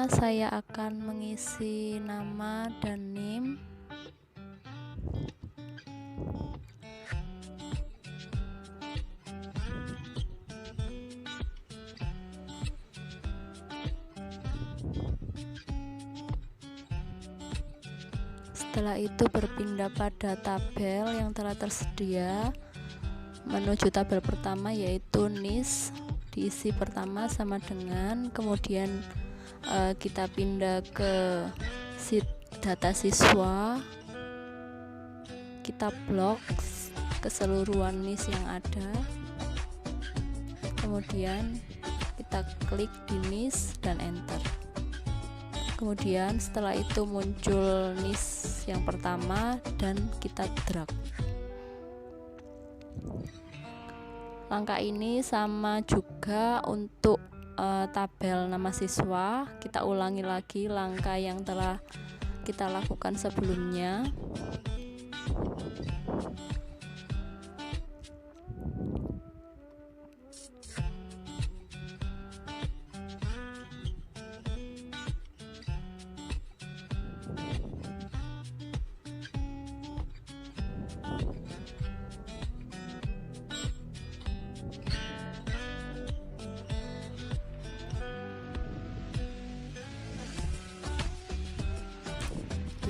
pertama saya akan mengisi nama dan NIM. Setelah itu berpindah pada tabel yang telah tersedia menuju tabel pertama, yaitu NIS. Diisi pertama sama dengan, kemudian kita pindah ke data siswa, kita blok keseluruhan NIS yang ada, kemudian kita klik di NIS dan enter. Kemudian setelah itu muncul NIS yang pertama dan kita drag. Langkah ini sama juga untuk tabel nama siswa. Kita ulangi lagi langkah yang telah kita lakukan sebelumnya.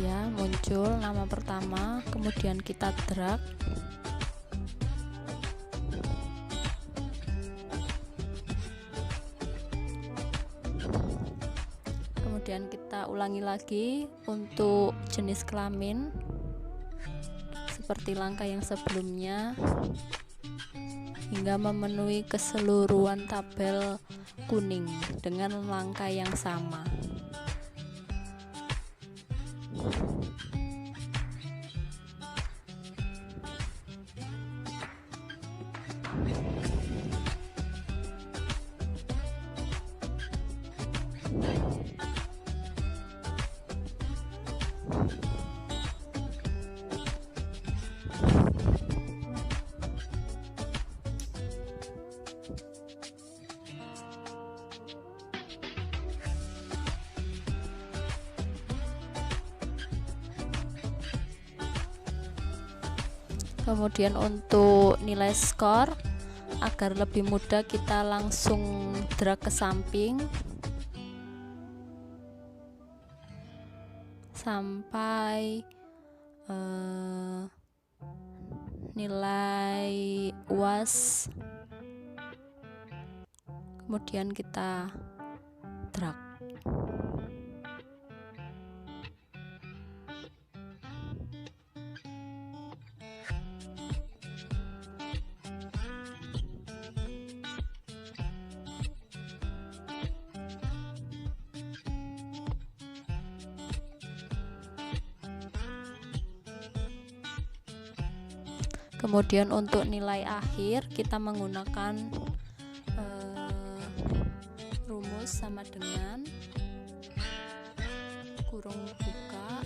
Ya, muncul nama pertama, kemudian kita drag. Kemudian kita ulangi lagi untuk jenis kelamin seperti langkah yang sebelumnya hingga memenuhi keseluruhan tabel kuning dengan langkah yang sama. Kemudian untuk nilai skor, agar lebih mudah kita langsung drag ke samping sampai nilai UAS, kemudian kita drag. Kemudian untuk nilai akhir kita menggunakan rumus sama dengan kurung buka,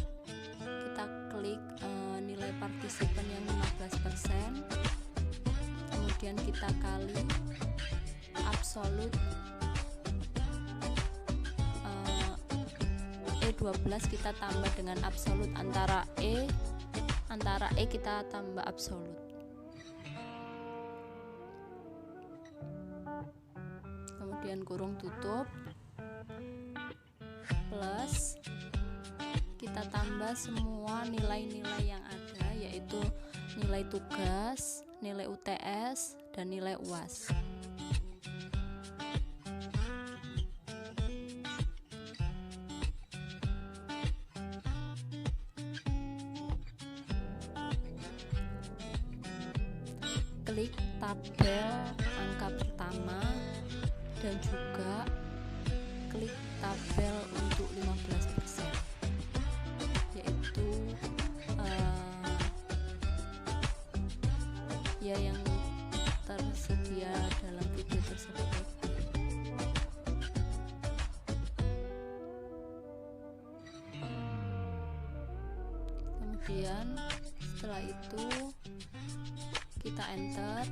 kita klik nilai partisipan yang 15%, kemudian kita kali absolut E12, kita tambah dengan absolut, antara E kita tambah absolut. Kemudian kurung tutup, plus kita tambah semua nilai-nilai yang ada, yaitu nilai tugas, nilai UTS, dan nilai UAS. Klik tabel angka pertama dan juga klik tabel untuk 15%, yaitu ya yang tersedia dalam video tersebut. Kemudian setelah itu kita enter.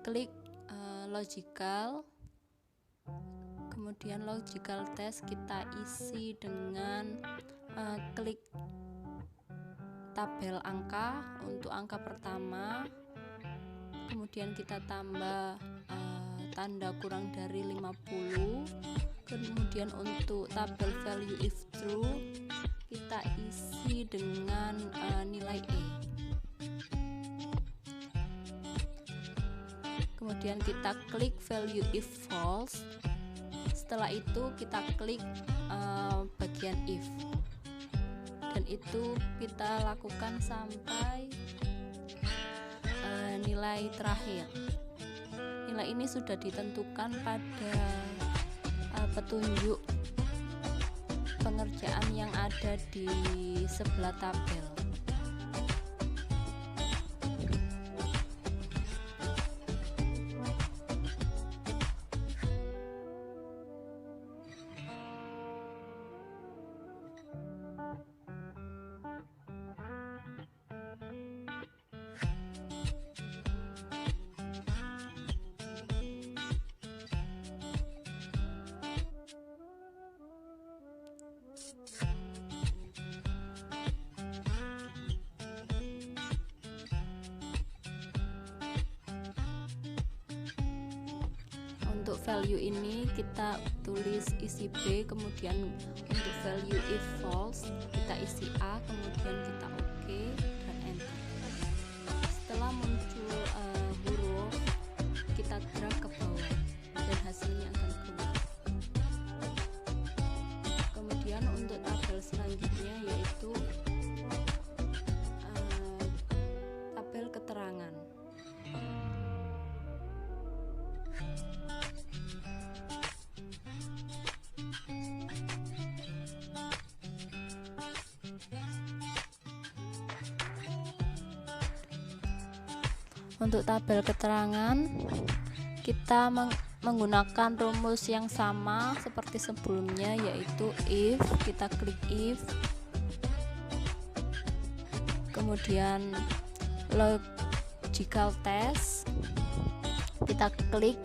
klik logical, kemudian logical test kita isi dengan klik tabel angka untuk angka pertama, kemudian kita tambah tanda kurang dari 50, kemudian untuk tabel value if true kita isi dengan nilai E. Kemudian kita klik value if false. Setelah itu kita klik bagian if, dan itu kita lakukan sampai nilai terakhir. Nilai ini sudah ditentukan pada petunjuk pengerjaan yang ada di sebelah tabel. Untuk value ini kita tulis isi B, kemudian untuk value if false kita isi A, kemudian kita OK dan enter. Setelah muncul huruf, kita drag ke bawah dan hasilnya akan keluar. Kemudian untuk tabel selanjutnya yaitu tabel keterangan. Untuk tabel keterangan kita menggunakan rumus yang sama seperti sebelumnya, yaitu if, kita klik if, kemudian logical test, kita klik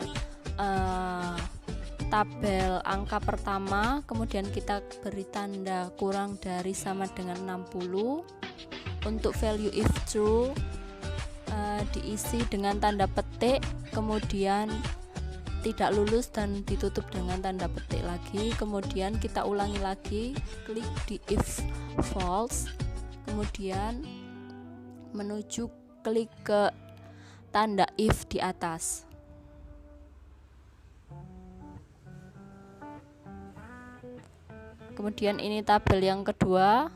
tabel angka pertama, kemudian kita beri tanda kurang dari sama dengan 60. Untuk value if true diisi dengan tanda petik, kemudian tidak lulus dan ditutup dengan tanda petik lagi. Kemudian kita ulangi lagi, klik di if false, kemudian menuju klik ke tanda if di atas. Kemudian ini tabel yang kedua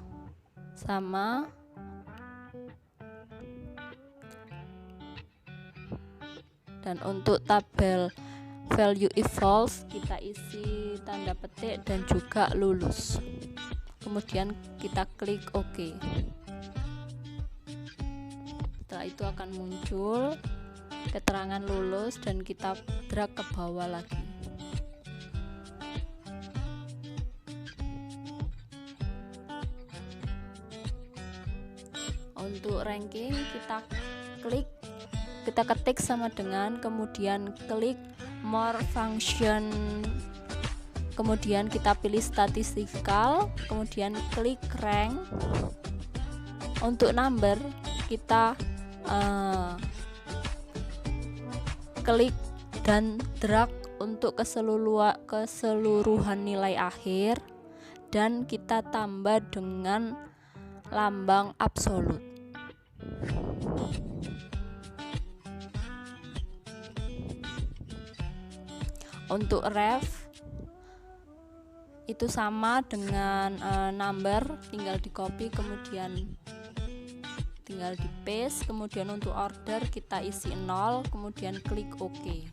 sama. Dan untuk tabel value if false kita isi tanda petik dan juga lulus. Kemudian kita klik OK. Setelah itu akan muncul keterangan lulus dan kita drag ke bawah lagi. Untuk ranking kita ketik sama dengan, kemudian klik more function, kemudian kita pilih statistical, kemudian klik rank. Untuk number kita klik dan drag untuk keseluruhan nilai akhir, dan kita tambah dengan lambang absolut. Untuk ref itu sama dengan number, tinggal di copy kemudian tinggal di paste. Kemudian untuk order kita isi 0, kemudian klik OK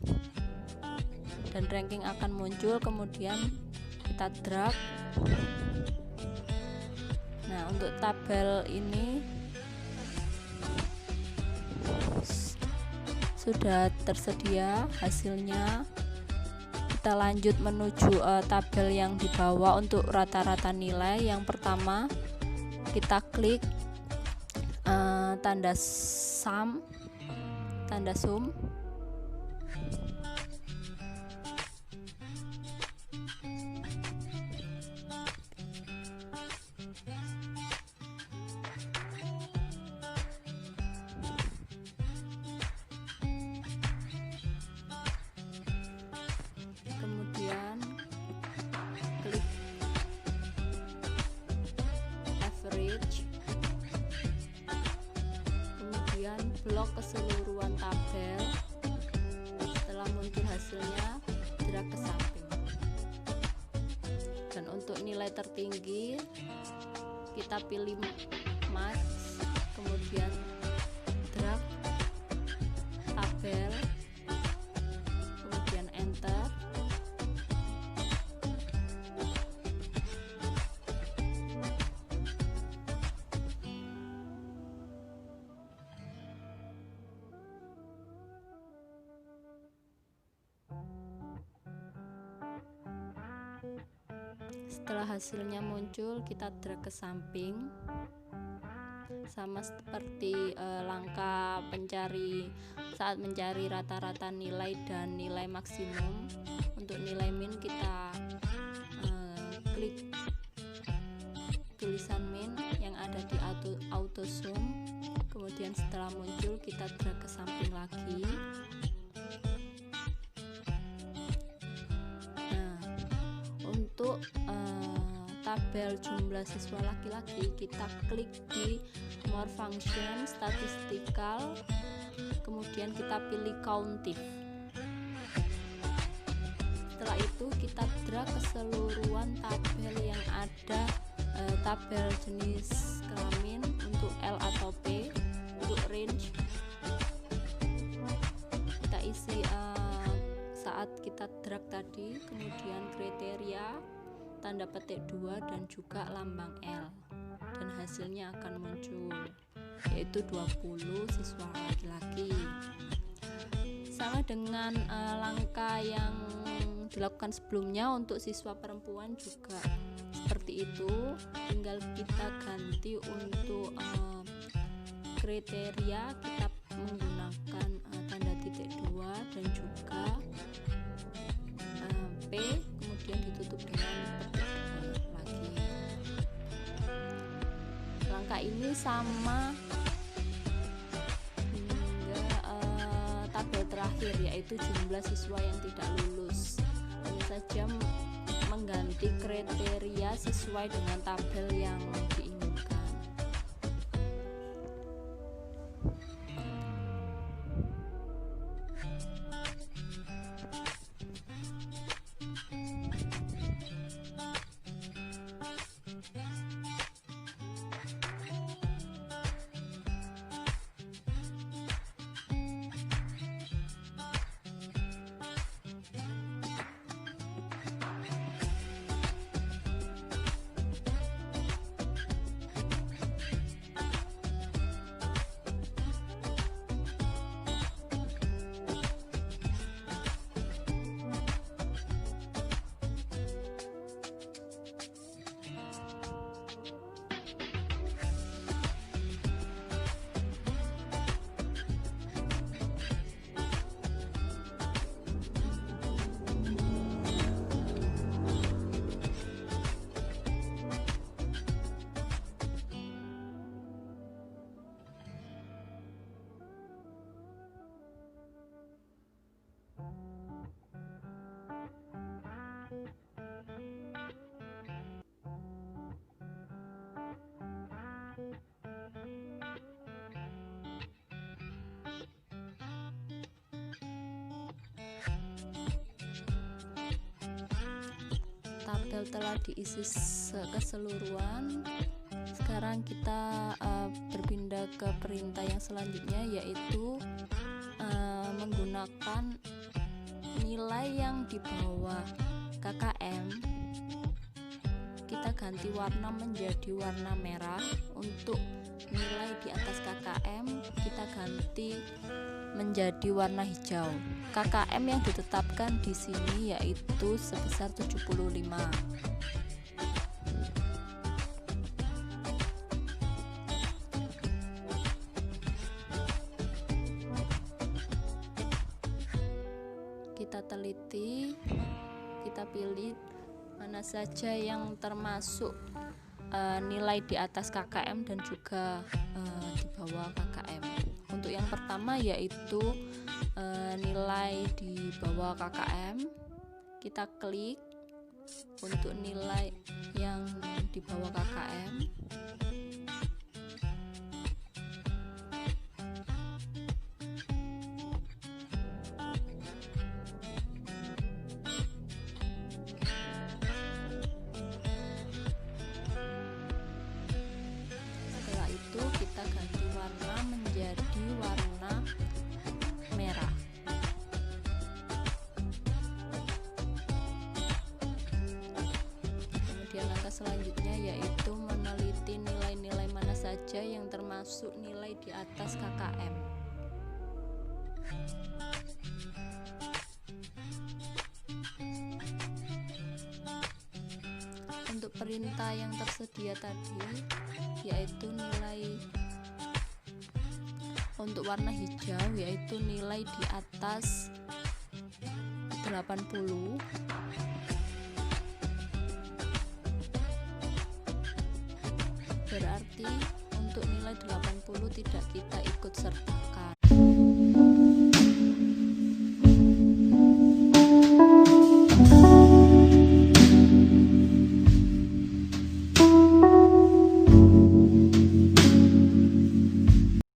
dan ranking akan muncul, kemudian kita drag. Nah, untuk tabel ini sudah tersedia hasilnya. Kita lanjut menuju tabel yang di bawah untuk rata-rata nilai. Yang pertama kita klik tanda sum, blok keseluruhan tabel. Setelah muncul hasilnya, drag ke samping. Dan untuk nilai tertinggi kita pilih max, kemudian drag tabel, kemudian enter. Setelah hasilnya muncul, kita drag ke samping, sama seperti langkah pencari saat mencari rata-rata nilai dan nilai maksimum. Untuk nilai min kita klik tulisan min yang ada di auto zoom, kemudian setelah muncul kita drag ke samping lagi. Untuk tabel jumlah siswa laki-laki, kita klik di more function statistical, kemudian kita pilih countif. Setelah itu kita drag keseluruhan tabel yang ada, tabel jenis kelamin untuk L atau P. Untuk range kita isi saat kita drag tadi, kemudian kriteria, tanda petik 2 dan juga lambang L, dan hasilnya akan muncul, yaitu 20 siswa laki-laki. Sama dengan langkah yang dilakukan sebelumnya, untuk siswa perempuan juga seperti itu, tinggal kita ganti untuk kriteria, kita menggunakan tanda titik 2 dan juga P, kemudian ditutup dengan petik lagi. Langkah ini sama hingga tabel terakhir, yaitu jumlah siswa yang tidak lulus. Hanya saja mengganti kriteria sesuai dengan tabel yang diinginkan. Tabel telah diisi keseluruhan. Sekarang kita berpindah ke perintah yang selanjutnya, yaitu menggunakan nilai yang di bawah KKM. Kita ganti warna menjadi warna merah. Untuk nilai di atas KKM kita ganti menjadi warna hijau. KKM yang ditetapkan di sini yaitu sebesar 75. Kita teliti, kita pilih mana saja yang termasuk nilai di atas KKM dan juga di bawah KKM. Untuk yang pertama yaitu nilai di bawah KKM, kita klik untuk nilai yang di bawah KKM. selanjutnya yaitu meneliti nilai-nilai mana saja yang termasuk nilai di atas KKM. Untuk perintah yang tersedia tadi yaitu nilai untuk warna hijau yaitu nilai di atas 80, berarti untuk nilai 80 tidak kita ikut sertakan.